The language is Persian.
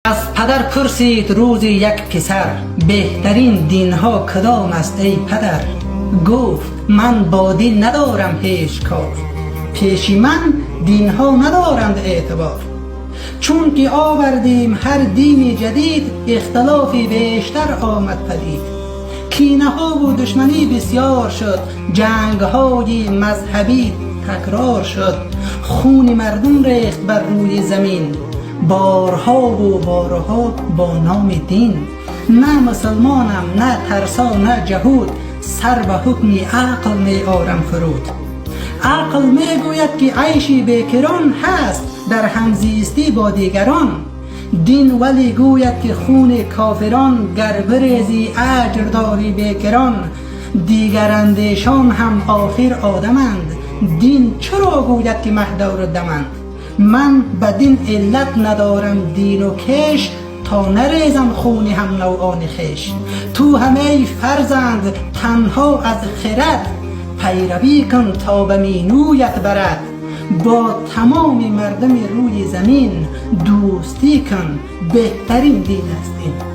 از پدر پرسید روزی یک پسر، بهترین دین ها کدام است ای پدر؟ گفت من با دین ندارم هیچ کار، پیش من دین ها ندارند اعتبار. چون که آوردیم هر دین جدید، اختلافی بیشتر آمد پدید. کینه ها و دشمنی بسیار شد، جنگ های مذهبی تکرار شد. خون مردم ریخت بر روی زمین، بارها و بارها با نام دین. نه مسلمانم نه ترسا نه جهود، سر به حکم عقل می آرم فرود. عقل می گوید که عیشی بیکران هست در همزیستی با دیگران. دین ولی گوید که خون کافران گر بریزی اجر داری بیکران. دیگر اندیشان هم آخر آدمند، دین چرا گوید که مهدور دمند؟ من به دین علت ندارم دین و کش، تا نریزم خون هم نوعان خویش. تو همه فرزند تنها از خرد، پیروی کن تا به مینویت برد. با تمام مردم روی زمین دوستی کن، بهترین دین است این.